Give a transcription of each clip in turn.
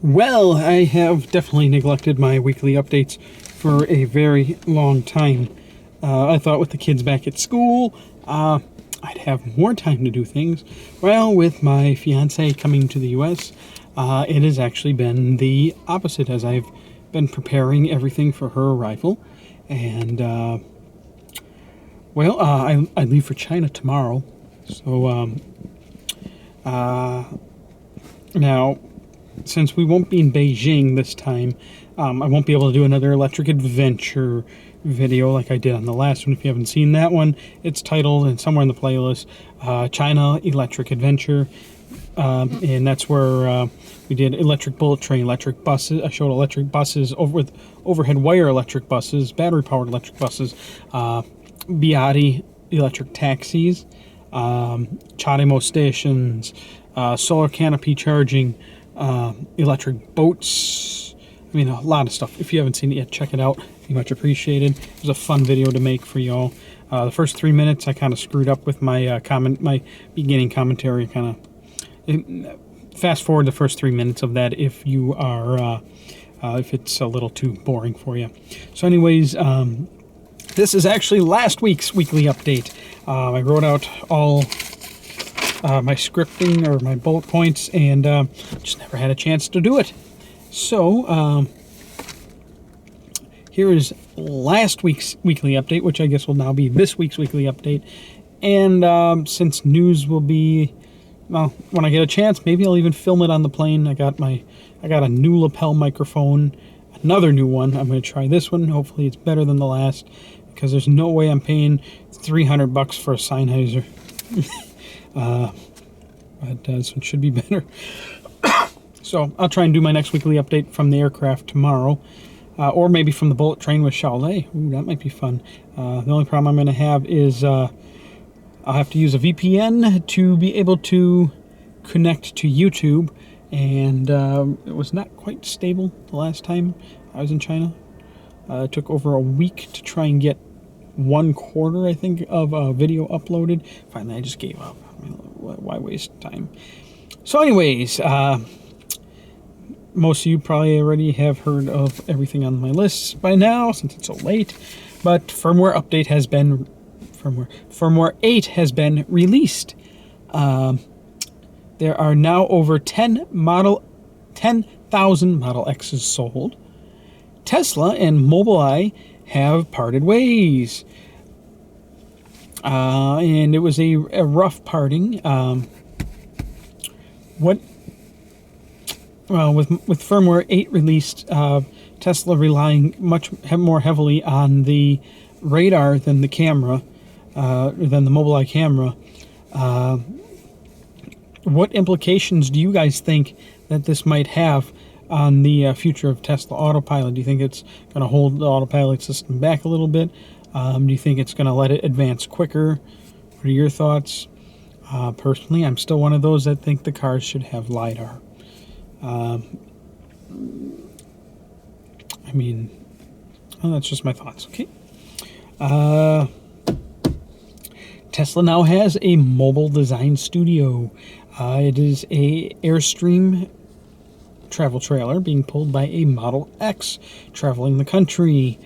Well, I have definitely neglected my weekly updates for a very long time. I thought with the kids back at school, I'd have more time to do things. Well, with my fiance coming to the U.S., it has actually been the opposite, as I've been preparing everything for her arrival. And, I leave for China tomorrow. So, now, since we won't be in Beijing this time, I won't be able to do another electric adventure video like I did on the last one. If you haven't seen that one, it's titled, and somewhere in the playlist, China Electric Adventure. And that's where we did electric bullet train, electric buses. I showed electric buses with overhead wire electric buses, battery-powered electric buses, Biati electric taxis, Charimo stations, solar canopy charging, electric boats. I mean, a lot of stuff. If you haven't seen it yet, check it out. It'd be much appreciated. It was a fun video to make for y'all. The first 3 minutes I kind of screwed up with my my beginning commentary. Kind of fast forward the first 3 minutes of that if you are if it's a little too boring for you. So anyways, this is actually last week's weekly update. I wrote out all my scripting or my bullet points, and just never had a chance to do it. So here is last week's weekly update, which I guess will now be this week's weekly update. And since news will be, well, when I get a chance, maybe I'll even film it on the plane. I got a new lapel microphone, another new one. I'm going to try this one. Hopefully it's better than the last, because there's no way I'm paying $300 for a Sennheiser. But this one should be better. So I'll try and do my next weekly update from the aircraft tomorrow. Or maybe from the bullet train with Chalet. Ooh, that might be fun. The only problem I'm going to have is I'll have to use a VPN to be able to connect to YouTube. And it was not quite stable the last time I was in China. It took over a week to try and get 1/4, I think, of a video uploaded. Finally, I just gave up. I mean, why waste time? So anyways, most of you probably already have heard of everything on my list by now, since it's so late. But firmware 8 has been released. There are now over 10,000 Model X's sold. Tesla and Mobileye have parted ways. And it was a rough parting. With firmware 8 released, Tesla relying much more heavily on the radar than the camera, than the Mobileye camera. What implications do you guys think that this might have on the future of Tesla Autopilot? Do you think it's going to hold the Autopilot system back a little bit? Do you think it's going to let it advance quicker? What are your thoughts? Personally, I'm still one of those that think the cars should have LiDAR. I mean, well, that's just my thoughts, okay? Tesla now has a mobile design studio. It is a Airstream travel trailer being pulled by a Model X traveling the country.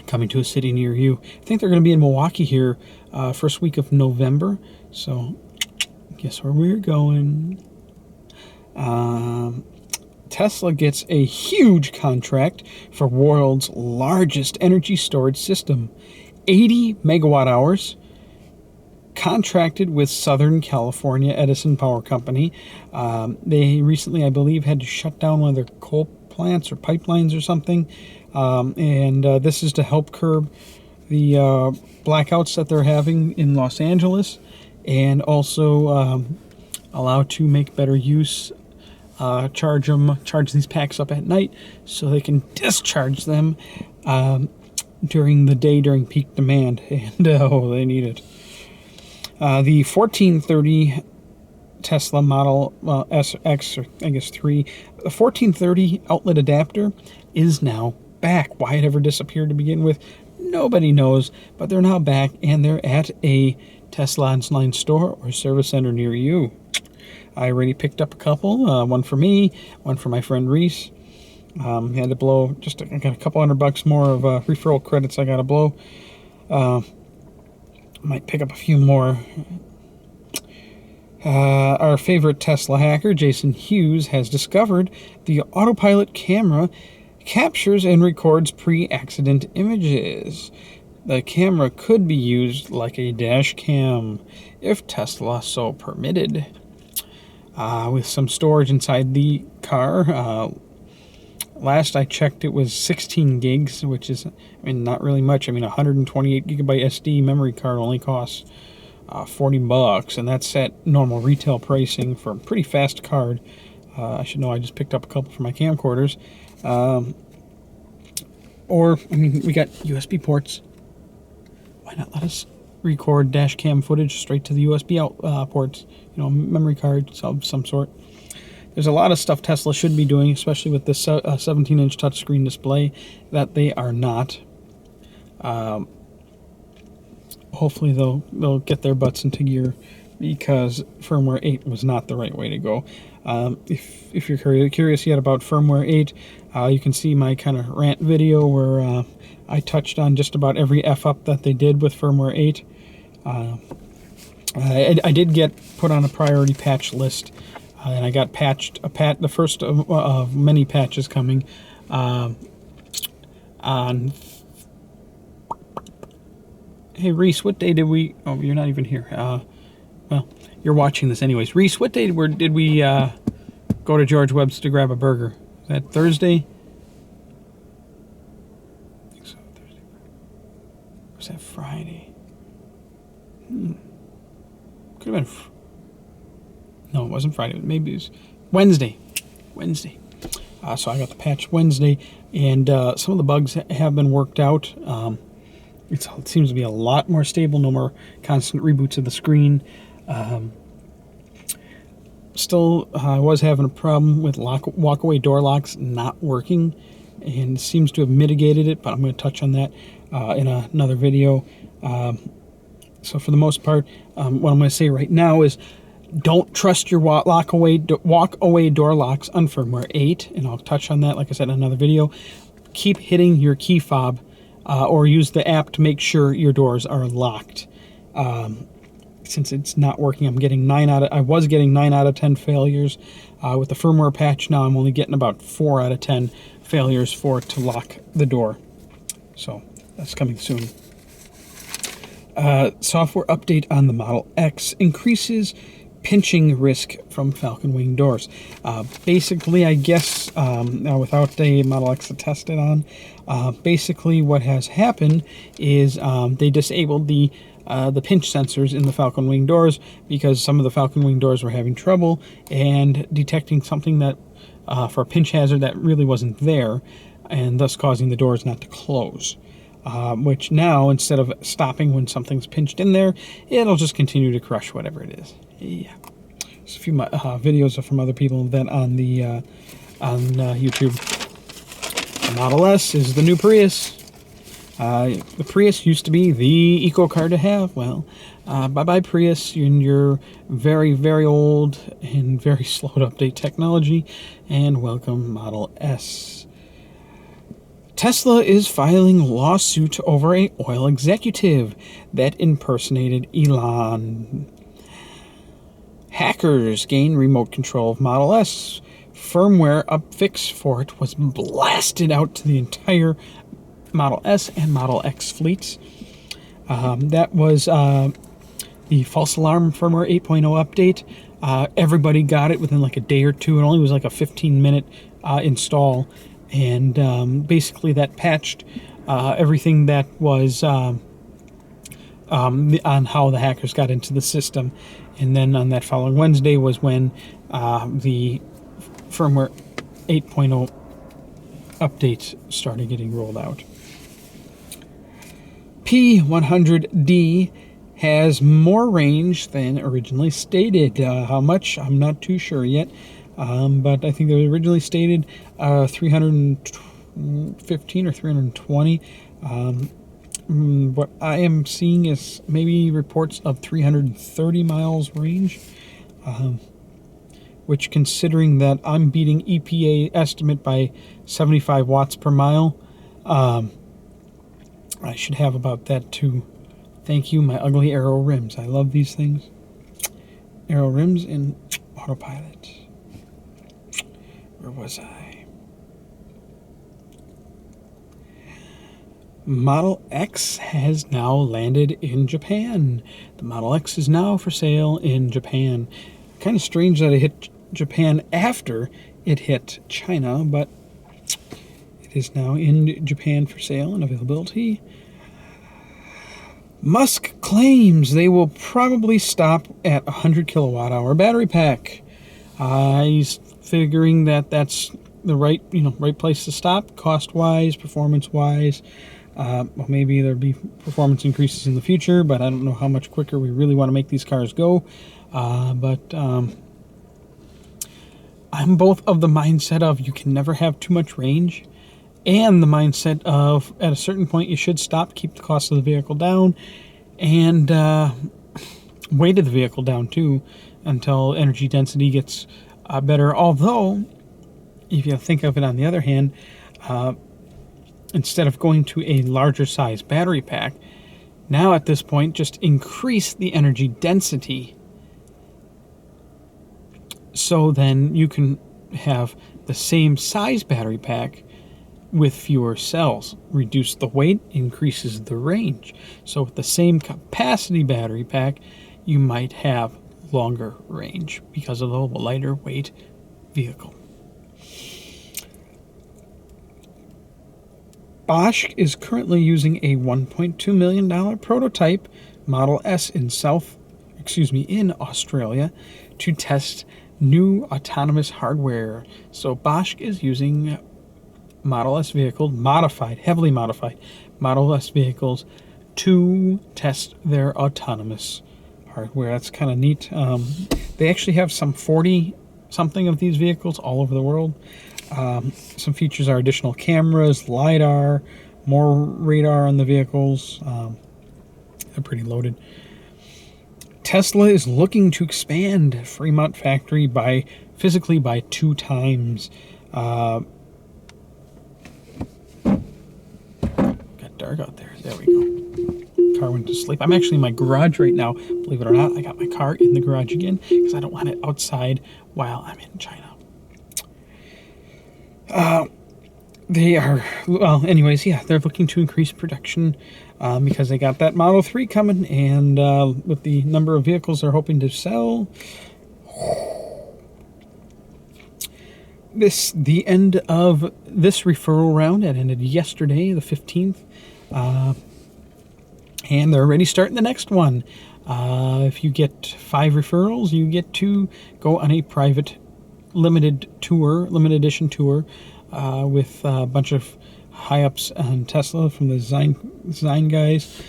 Coming to a city near you. I think they're going to be in Milwaukee here first week of November. So guess where we're going. Tesla gets a huge contract for world's largest energy storage system. 80 megawatt hours. Contracted with Southern California Edison Power Company. They recently, I believe, had to shut down one of their coal plants or pipelines or something. And this is to help curb the blackouts that they're having in Los Angeles, and also allow to make better use, charge these packs up at night so they can discharge them during the day during peak demand. And they need it. The 1430 Tesla Model X, or I guess 3, the 1430 outlet adapter is now back. Why it ever disappeared to begin with, Nobody knows, but they're now back, and they're at a Tesla online store or service center near you. I already picked up a couple, one for me, one for my friend Reese. Had to blow, I got a couple $100 more of referral credits I got to blow. Might pick up a few more. Our favorite Tesla hacker, Jason Hughes, has discovered the Autopilot camera captures and records pre-accident images. The camera could be used like a dash cam if Tesla so permitted. With some storage inside the car. Last I checked, it was 16 gigs, which is, not really much. 128 gigabyte SD memory card only costs $40, and that's at normal retail pricing for a pretty fast card. I should know I just picked up a couple for my camcorders. We got USB ports. Why not let us record dash cam footage straight to the USB out ports? Memory card of some sort. There's a lot of stuff Tesla should be doing, especially with this 17-inch touchscreen display, that they are not. Hopefully they'll get their butts into gear, because firmware 8 was not the right way to go. If you're curious yet about firmware 8, you can see my kind of rant video where I touched on just about every F-up that they did with firmware 8. I did get put on a priority patch list, and I got patched, the first of many patches coming on... Hey, Reese, what day did we... Oh, you're not even here. Well, you're watching this anyways. Reese, what day did we go to George Webb's to grab a burger? Was that Thursday? I think so, Thursday. Or was that Friday? Could have been... No, it wasn't Friday. Maybe it was Wednesday. So I got the patch Wednesday, and some of the bugs have been worked out. It seems to be a lot more stable, no more constant reboots of the screen. Still, I was having a problem with walk-away door locks not working, and seems to have mitigated it, but I'm going to touch on that in another video. So for the most part, what I'm going to say right now is don't trust your walk-away door locks on firmware 8, and I'll touch on that, like I said, in another video. Keep hitting your key fob, or use the app to make sure your doors are locked. Since it's not working, I was getting 9 out of 10 failures. With the firmware patch now, I'm only getting about 4 out of 10 failures for it to lock the door. So that's coming soon. Software update on the Model X increases pinching risk from Falcon Wing doors. Basically, I guess, now without a Model X to test it on, basically what has happened is they disabled the pinch sensors in the Falcon Wing doors, because some of the Falcon Wing doors were having trouble and detecting something that for a pinch hazard that really wasn't there, and thus causing the doors not to close. Which now, instead of stopping when something's pinched in there, it'll just continue to crush whatever it is. Yeah. There's a few videos from other people that on the on YouTube. The Model S is the new Prius. The Prius used to be the eco car to have. Well, bye-bye Prius. You're very, very old and very slow to update technology. And welcome Model S. Tesla is filing lawsuit over an oil executive that impersonated Elon. Hackers gain remote control of Model S. Firmware upfix for it was blasted out to the entire Model S and Model X fleets. That was the false alarm firmware 8.0 update. Everybody got it within like a day or two. It only was like a 15-minute install. And basically that patched everything that was on how the hackers got into the system. And then on that following Wednesday was when the firmware 8.0 updates started getting rolled out. P100D has more range than originally stated. How much? I'm not too sure yet. But I think they originally stated 315 or 320. What I am seeing is maybe reports of 330 miles range, which, considering that I'm beating EPA estimate by 75 watts per mile, I should have about that too. Thank you, my ugly Aero rims. I love these things. Aero rims in Autopilot. Where was I? Model X has now landed in Japan. The Model X is now for sale in Japan. Kind of strange that it hit Japan after it hit China, but it is now in Japan for sale and availability. Musk claims they will probably stop at 100 kilowatt hour battery pack. He's figuring that that's the right place to stop, cost-wise, performance-wise. Well, maybe there'll be performance increases in the future, but I don't know how much quicker we really want to make these cars go. But I'm both of the mindset of you can never have too much range, and the mindset of at a certain point you should stop, keep the cost of the vehicle down, and weight of the vehicle down too, until energy density gets better. Although, if you think of it on the other hand, instead of going to a larger size battery pack, now at this point just increase the energy density, so then you can have the same size battery pack with fewer cells. Reduce the weight, increases the range. So with the same capacity battery pack, you might have longer range because of the lighter weight vehicle. Bosch is currently using a $1.2 million prototype Model S in Australia to test new autonomous hardware. So Bosch is using Model S vehicles, heavily modified Model S vehicles, to test their autonomous hardware. That's kind of neat. They actually have some 40-something of these vehicles all over the world. Some features are additional cameras, LiDAR, more radar on the vehicles. They're pretty loaded. Tesla is looking to expand Fremont factory physically by 2 times. Got dark out there. There we go. Car went to sleep. I'm actually in my garage right now. Believe it or not, I got my car in the garage again because I don't want it outside while I'm in China. They are, well, anyways, yeah, they're looking to increase production because they got that Model 3 coming, and with the number of vehicles they're hoping to sell. The end of this referral round, it ended yesterday, the 15th, and they're already starting the next one. If you get 5 referrals, you get to go on a private limited edition tour with a bunch of high-ups on Tesla from the design guys.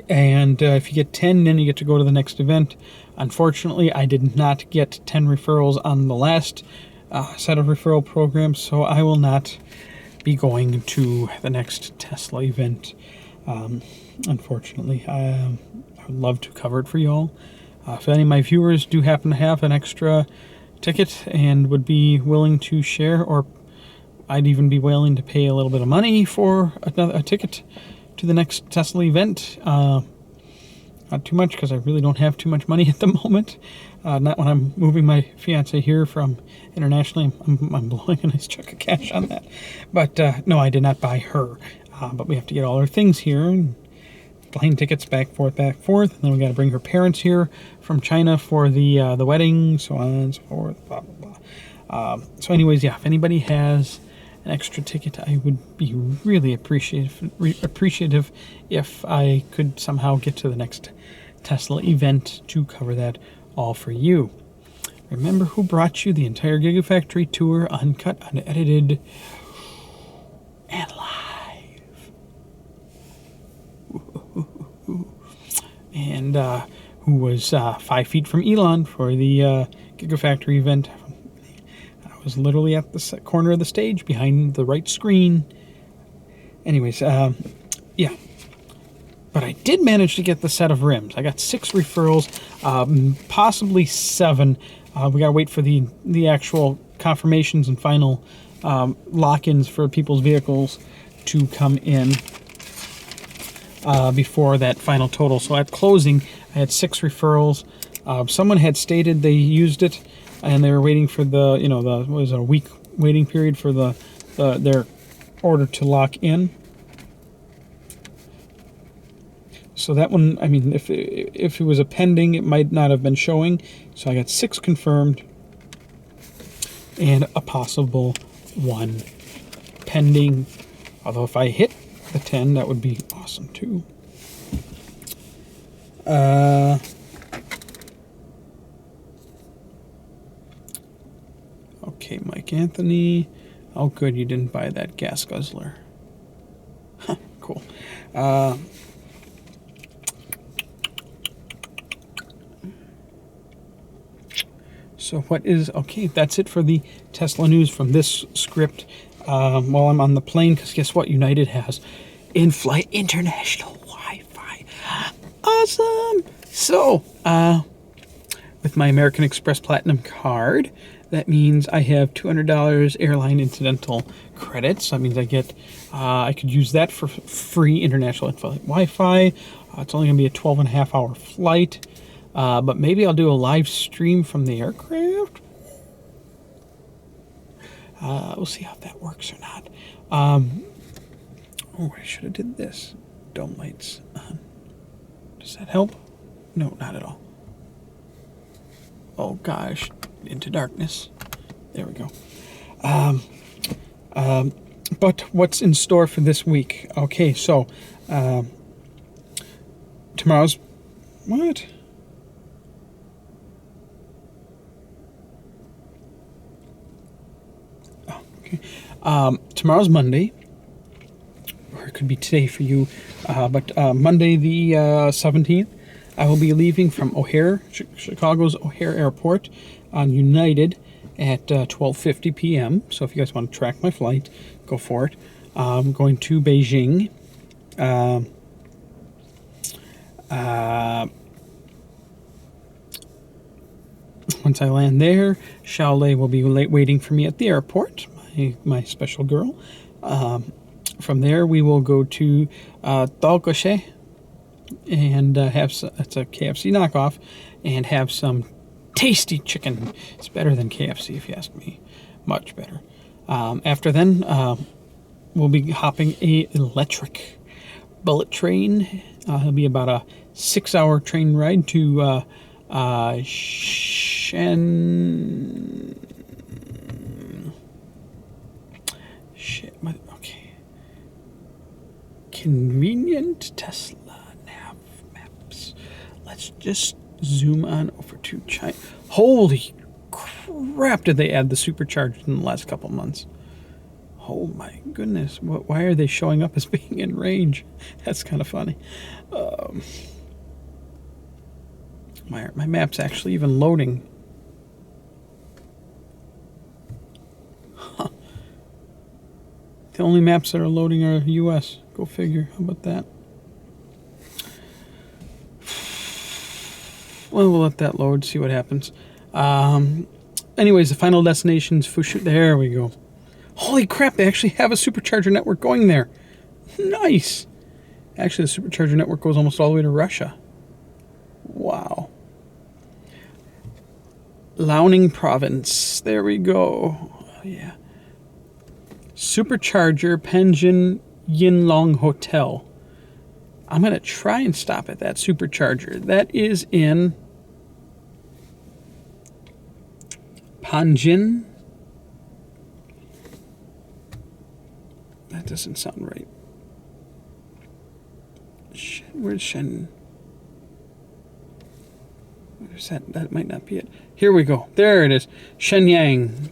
And if you get 10, then you get to go to the next event. Unfortunately, I did not get 10 referrals on the last set of referral programs, so I will not be going to the next Tesla event. Unfortunately, I would love to cover it for y'all. If any of my viewers do happen to have an extra ticket and would be willing to share, or I'd even be willing to pay a little bit of money for a ticket to the next Tesla event. Not too much, because I really don't have too much money at the moment. Not when I'm moving my fiance here from internationally. I'm blowing a nice chunk of cash on that. But no, I did not buy her. But we have to get all her things here. And plane tickets back, forth. And then we got to bring her parents here from China for the wedding, so on and so forth, blah, blah, blah. So anyways, yeah, if anybody has an extra ticket, I would be really appreciative if I could somehow get to the next Tesla event to cover that all for you. Remember who brought you the entire Gigafactory tour, uncut, unedited, and live. And who was 5 feet from Elon for the Gigafactory event. I was literally at the corner of the stage behind the right screen, Anyways, yeah. But I did manage to get the set of rims. I got 6 referrals, possibly 7. We gotta wait for the actual confirmations and final lock-ins for people's vehicles to come in before that final total. So at closing, I had 6 referrals. Someone had stated they used it, and they were waiting for the, you know, what was it, a week waiting period for their order to lock in. So that one, I mean, if it was a pending, it might not have been showing. So I got 6 confirmed and a possible 1 pending. Although if I hit the 10, that would be awesome too. Okay, Mike Anthony. Oh, good, you didn't buy that gas guzzler. Huh, cool. So what is, okay, that's it for the Tesla news from this script while I'm on the plane, because guess what? United has in-flight international Wi-Fi. Awesome! So, with my American Express Platinum card, that means I have $200 airline incidental credits. That means I get, I could use that for free international in-flight Wi-Fi. It's only going to be a 12.5-hour flight. But maybe I'll do a live stream from the aircraft. We'll see how that works or not. Oh, I should have did this. Dome lights on. Does that help? No, not at all. Oh gosh, into darkness. There we go. But what's in store for this week? Okay, so tomorrow's what? Okay. Tomorrow's Monday, or it could be today for you, but Monday the 17th, I will be leaving from O'Hare, Chicago's O'Hare Airport on United at 12:50 p.m. So if you guys want to track my flight, go for it. I'm going to Beijing. Once I land there, Xiaolei will be waiting for me at the airport, my special girl. From there, we will go to Dalgoshe and it's a KFC knockoff, and have some tasty chicken. It's better than KFC, if you ask me. Much better. After then, we'll be hopping a electric bullet train. It'll be about a 6-hour train ride to okay. Convenient Tesla nav maps. Let's just zoom on over to China. Holy crap, did they add the superchargers in the last couple months? Oh my goodness. Why are they showing up as being in range? That's kind of funny. My map's actually even loading. Huh. The only maps that are loading are US. Go figure. How about that? Well, we'll let that load, see what happens. Anyways, the final destination's Fushun. There we go. Holy crap, they actually have a supercharger network going there. Nice. Actually, the supercharger network goes almost all the way to Russia. Wow. Liaoning Province. There we go. Oh, yeah. Supercharger Penjin Yinlong Hotel. I'm going to try and stop at that supercharger. That is in Panjin. That doesn't sound right. Where's Shen? Where's that? That might not be it. Here we go. There it is. Shenyang.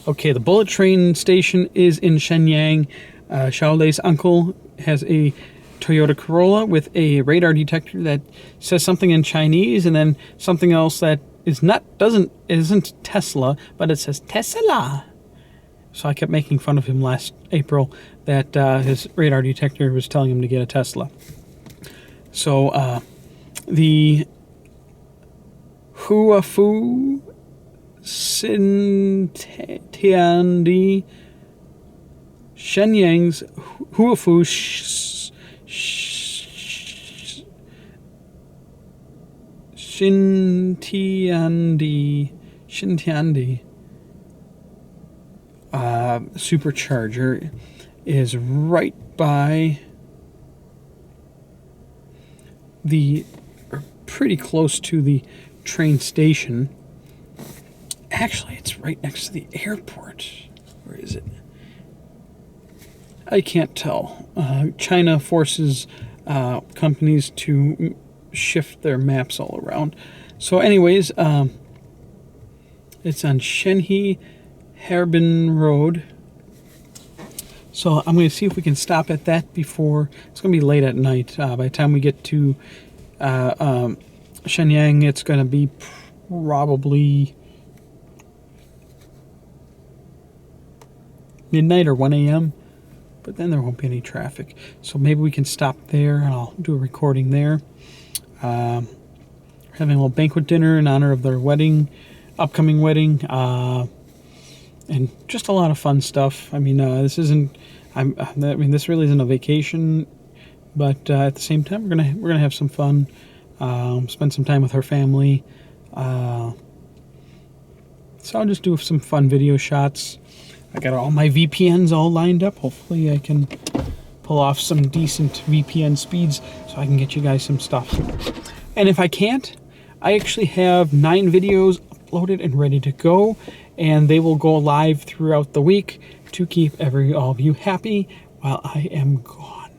Okay, the bullet train station is in Shenyang. Xiaolei's uncle has a Toyota Corolla with a radar detector that says something in Chinese, and then something else that isn't Tesla, but it says Tesla. So I kept making fun of him last April that his radar detector was telling him to get a Tesla. So the Huafu Xintiandi Shenyang's Huafu Xintiandi supercharger is right by pretty close to the train station. Actually, it's right next to the airport. Where is it? I can't tell. China forces companies to shift their maps all around. So anyways, it's on Shenhe Harbin Road. So I'm going to see if we can stop at that before, it's going to be late at night. By the time we get to Shenyang, it's going to be probably midnight or 1 a.m. But then there won't be any traffic. So maybe we can stop there and I'll do a recording there. Having a little banquet dinner in honor of their wedding, upcoming wedding, and just a lot of fun stuff. I mean, this isn't. This really isn't a vacation, but at the same time, we're gonna have some fun. Spend some time with her family. So I'll just do some fun video shots. I got all my VPNs all lined up. Hopefully, I can pull off some decent VPN speeds so I can get you guys some stuff. And if I can't, I actually have 9 videos uploaded and ready to go, and they will go live throughout the week to keep all of you happy while I am gone.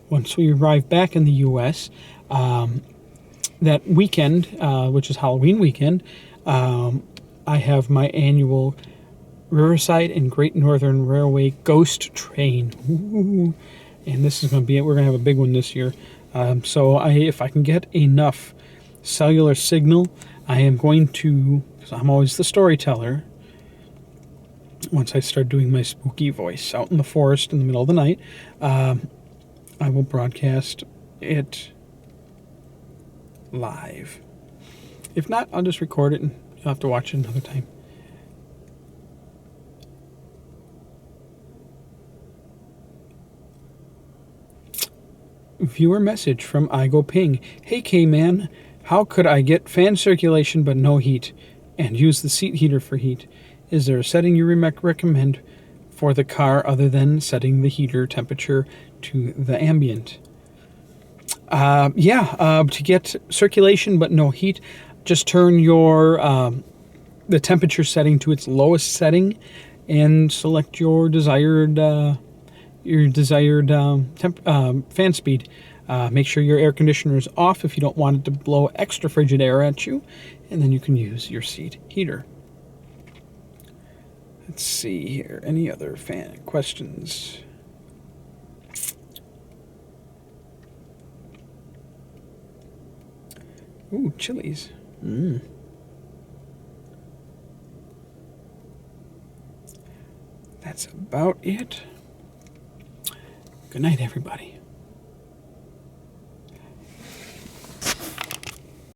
Once we arrive back in the U.S., that weekend, which is Halloween weekend, I have my annual Riverside and Great Northern Railway Ghost Train. Ooh. And this is going to be it. We're going to have a big one this year. So if I can get enough cellular signal, I am going to, because I'm always the storyteller, once I start doing my spooky voice out in the forest in the middle of the night, I will broadcast it live. If not, I'll just record it and you'll have to watch it another time. Viewer message from IGoPing. Hey Kman, how could I get fan circulation but no heat and use the seat heater for heat? Is there a setting you recommend for the car other than setting the heater temperature to the ambient? To get circulation but no heat, just turn your the temperature setting to its lowest setting and select your desired fan speed. Make sure your air conditioner is off if you don't want it to blow extra frigid air at you, and then you can use your seat heater. Let's see here. Any other fan questions? Ooh, chilies. That's about it. Good night, everybody.